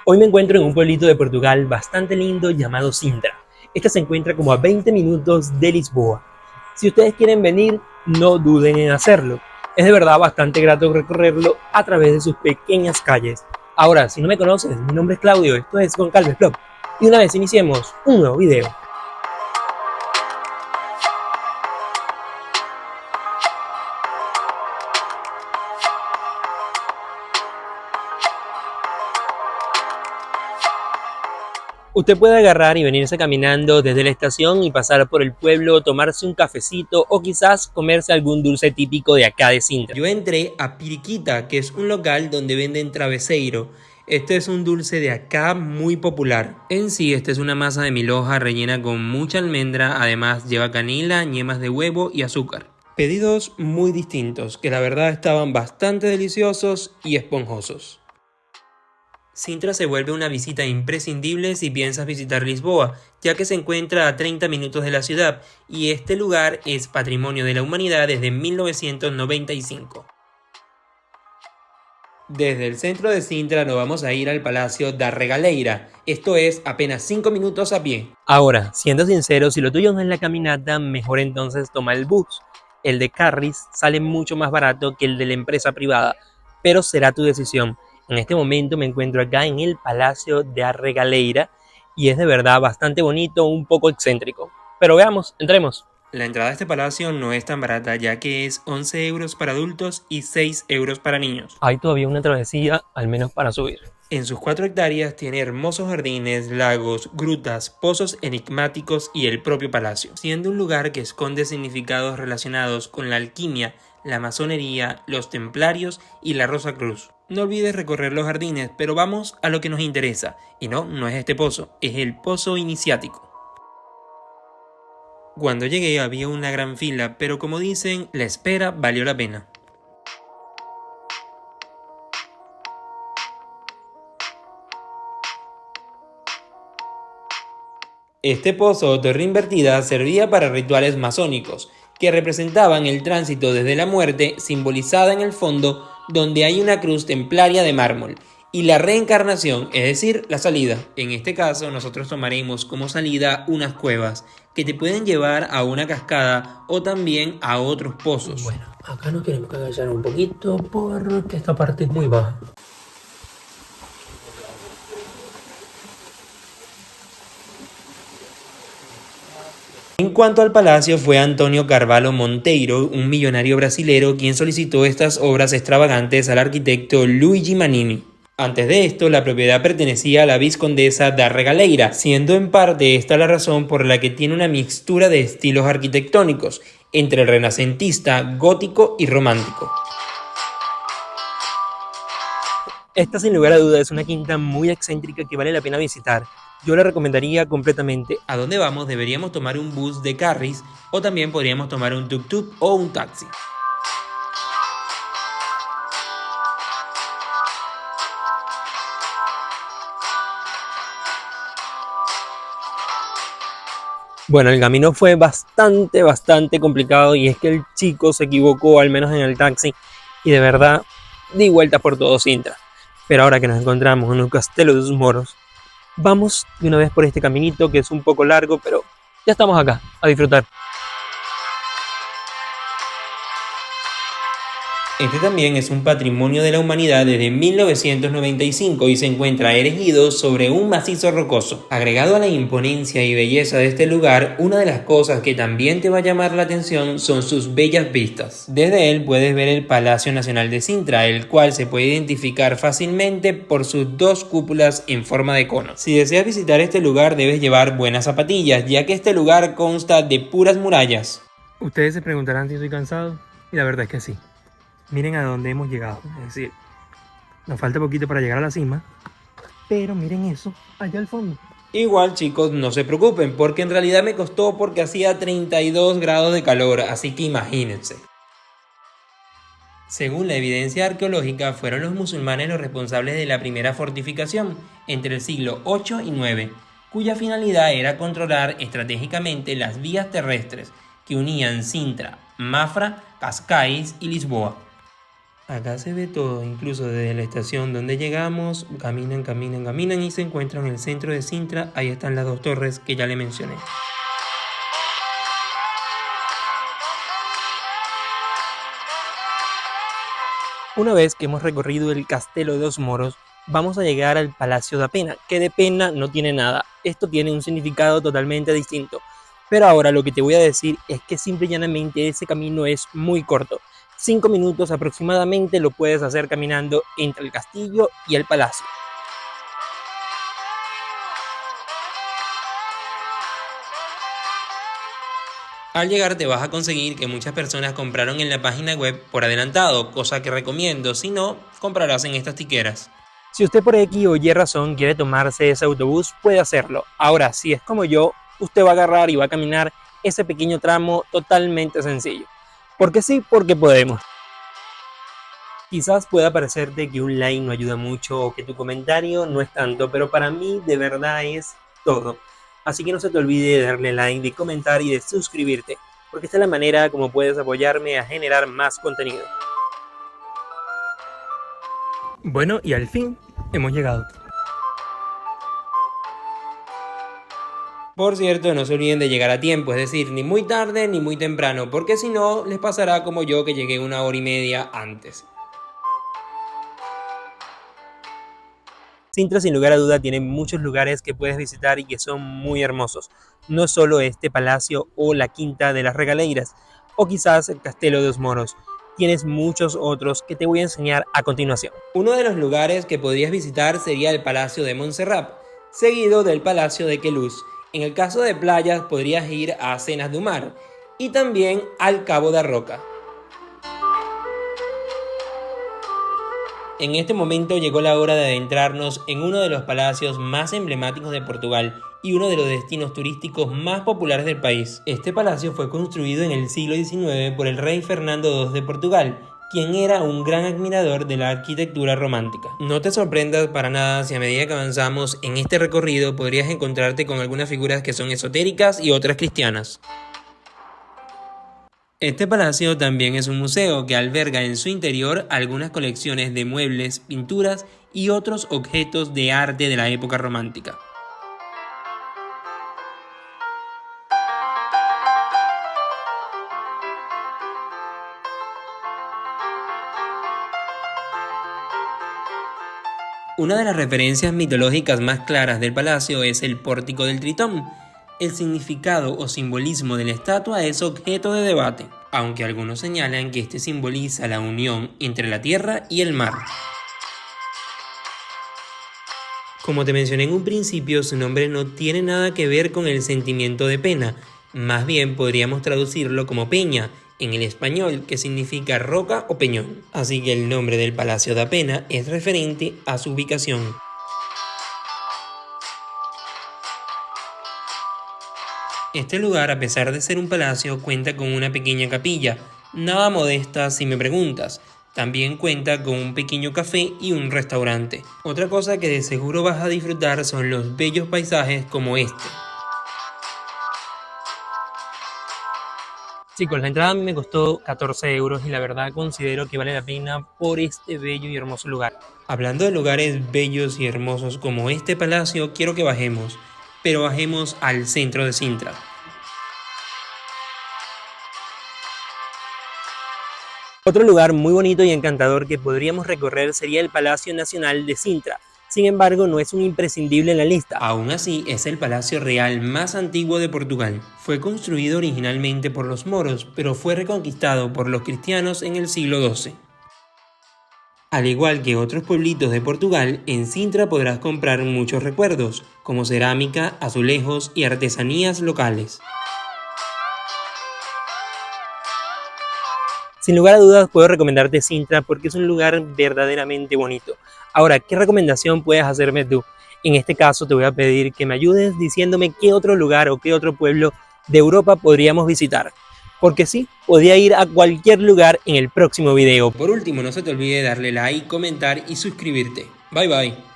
Hoy me encuentro en un pueblito de Portugal bastante lindo llamado Sintra. Este se encuentra como a 20 minutos de Lisboa. Si ustedes quieren venir, no duden en hacerlo. Es de verdad bastante grato recorrerlo a través de sus pequeñas calles. Ahora, si no me conoces, mi nombre es Claudio, esto es Goncalves Vlog. Y una vez iniciemos un nuevo video. Usted puede agarrar y venirse caminando desde la estación y pasar por el pueblo, tomarse un cafecito o quizás comerse algún dulce típico de acá de Sintra. Yo entré a Piriquita, que es un local donde venden traveseiro. Este es un dulce de acá muy popular. En sí, esta es una masa de milhoja rellena con mucha almendra, además lleva canela, yemas de huevo y azúcar. Pedidos muy distintos, que la verdad estaban bastante deliciosos y esponjosos. Sintra se vuelve una visita imprescindible si piensas visitar Lisboa, ya que se encuentra a 30 minutos de la ciudad y este lugar es Patrimonio de la Humanidad desde 1995. Desde el centro de Sintra nos vamos a ir al Palacio da Regaleira, esto es apenas 5 minutos a pie. Ahora, siendo sincero, si lo tuyo no es la caminata, mejor entonces toma el bus. El de Carris sale mucho más barato que el de la empresa privada, pero será tu decisión. En este momento me encuentro acá en el Palacio da Regaleira y es de verdad bastante bonito, un poco excéntrico. Pero veamos, entremos. La entrada a este palacio no es tan barata, ya que es 11 euros para adultos y 6 euros para niños. Hay todavía una travesía, al menos para subir. En sus 4 hectáreas tiene hermosos jardines, lagos, grutas, pozos enigmáticos y el propio palacio, siendo un lugar que esconde significados relacionados con la alquimia, la masonería, los templarios y la Rosa Cruz. No olvides recorrer los jardines, pero vamos a lo que nos interesa. Y no es este pozo, es el pozo iniciático. Cuando llegué había una gran fila, pero como dicen, la espera valió la pena. Este pozo o torre invertida servía para rituales masónicos, que representaban el tránsito desde la muerte, simbolizada en el fondo, donde hay una cruz templaria de mármol, y la reencarnación, es decir, la salida. En este caso, nosotros tomaremos como salida unas cuevas, que te pueden llevar a una cascada o también a otros pozos. Bueno, acá nos tenemos que agachar un poquito porque esta parte es muy baja. En cuanto al palacio, fue Antonio Carvalho Monteiro, un millonario brasilero, quien solicitó estas obras extravagantes al arquitecto Luigi Manini. Antes de esto, la propiedad pertenecía a la vizcondesa da Regaleira, siendo en parte esta la razón por la que tiene una mixtura de estilos arquitectónicos, entre el renacentista, gótico y romántico. Esta sin lugar a dudas es una quinta muy excéntrica que vale la pena visitar. Yo la recomendaría completamente. ¿A dónde vamos? Deberíamos tomar un bus de Carris o también podríamos tomar un tuk-tuk o un taxi. Bueno, el camino fue bastante complicado y es que el chico se equivocó, al menos en el taxi, y de verdad di vueltas por todo Sintra. Pero ahora que nos encontramos en un castelo de sus moros, vamos de una vez por este caminito que es un poco largo, pero ya estamos acá, a disfrutar. Este también es un patrimonio de la humanidad desde 1995 y se encuentra erigido sobre un macizo rocoso. Agregado a la imponencia y belleza de este lugar, una de las cosas que también te va a llamar la atención son sus bellas vistas. Desde él puedes ver el Palacio Nacional de Sintra, el cual se puede identificar fácilmente por sus 2 cúpulas en forma de cono. Si deseas visitar este lugar debes llevar buenas zapatillas, ya que este lugar consta de puras murallas. Ustedes se preguntarán si estoy cansado, y la verdad es que sí. Miren a dónde hemos llegado, es decir, nos falta poquito para llegar a la cima, pero miren eso, allá al fondo. Igual chicos, no se preocupen, porque en realidad me costó porque hacía 32 grados de calor, así que imagínense. Según la evidencia arqueológica, fueron los musulmanes los responsables de la primera fortificación, entre el siglo 8 y 9, cuya finalidad era controlar estratégicamente las vías terrestres que unían Sintra, Mafra, Cascais y Lisboa. Acá se ve todo, incluso desde la estación donde llegamos, caminan y se encuentran en el centro de Sintra. Ahí están las dos torres que ya le mencioné. Una vez que hemos recorrido el Castelo de los Moros, vamos a llegar al Palacio da Pena, que de pena no tiene nada. Esto tiene un significado totalmente distinto. Pero ahora lo que te voy a decir es que simple y llanamente ese camino es muy corto. 5 minutos aproximadamente lo puedes hacer caminando entre el castillo y el palacio. Al llegar te vas a conseguir que muchas personas compraron en la página web por adelantado, cosa que recomiendo, si no, comprarás en estas tiqueras. Si usted por X o Y razón quiere tomarse ese autobús, puede hacerlo. Ahora, si es como yo, usted va a agarrar y va a caminar ese pequeño tramo totalmente sencillo. Porque sí, porque podemos. Quizás pueda parecerte que un like no ayuda mucho o que tu comentario no es tanto, pero para mí de verdad es todo. Así que no se te olvide de darle like, de comentar y de suscribirte, porque esta es la manera como puedes apoyarme a generar más contenido. Bueno, y al fin hemos llegado. Por cierto, no se olviden de llegar a tiempo, es decir, ni muy tarde ni muy temprano, porque si no, les pasará como yo que llegué 1 hora y media antes. Sintra sin lugar a duda tiene muchos lugares que puedes visitar y que son muy hermosos. No solo este palacio o la Quinta de las Regaleiras, o quizás el Castelo de los Moros. Tienes muchos otros que te voy a enseñar a continuación. Uno de los lugares que podrías visitar sería el Palacio de Montserrat, seguido del Palacio de Queluz. En el caso de playas podrías ir a Cenas du Mar y también al Cabo da Roca. En este momento llegó la hora de adentrarnos en uno de los palacios más emblemáticos de Portugal y uno de los destinos turísticos más populares del país. Este palacio fue construido en el siglo XIX por el rey Fernando II de Portugal, quien era un gran admirador de la arquitectura romántica. No te sorprendas para nada si a medida que avanzamos en este recorrido podrías encontrarte con algunas figuras que son esotéricas y otras cristianas. Este palacio también es un museo que alberga en su interior algunas colecciones de muebles, pinturas y otros objetos de arte de la época romántica. Una de las referencias mitológicas más claras del palacio es el Pórtico del Tritón. El significado o simbolismo de la estatua es objeto de debate, aunque algunos señalan que este simboliza la unión entre la tierra y el mar. Como te mencioné en un principio, su nombre no tiene nada que ver con el sentimiento de pena, más bien podríamos traducirlo como peña, en el español, que significa roca o peñón. Así que el nombre del Palacio da Pena es referente a su ubicación. Este lugar, a pesar de ser un palacio, cuenta con una pequeña capilla, nada modesta si me preguntas. También cuenta con un pequeño café y un restaurante. Otra cosa que de seguro vas a disfrutar son los bellos paisajes como este. Chicos, la entrada a mí me costó 14 euros y la verdad considero que vale la pena por este bello y hermoso lugar. Hablando de lugares bellos y hermosos como este palacio, quiero que bajemos, pero bajemos al centro de Sintra. Otro lugar muy bonito y encantador que podríamos recorrer sería el Palacio Nacional de Sintra. Sin embargo, no es un imprescindible en la lista. Aún así, es el palacio real más antiguo de Portugal. Fue construido originalmente por los moros, pero fue reconquistado por los cristianos en el siglo XII. Al igual que otros pueblitos de Portugal, en Sintra podrás comprar muchos recuerdos, como cerámica, azulejos y artesanías locales. Sin lugar a dudas puedo recomendarte Sintra porque es un lugar verdaderamente bonito. Ahora, ¿qué recomendación puedes hacerme tú? En este caso te voy a pedir que me ayudes diciéndome qué otro lugar o qué otro pueblo de Europa podríamos visitar. Porque sí, podría ir a cualquier lugar en el próximo video. Por último, no se te olvide darle like, comentar y suscribirte. Bye bye.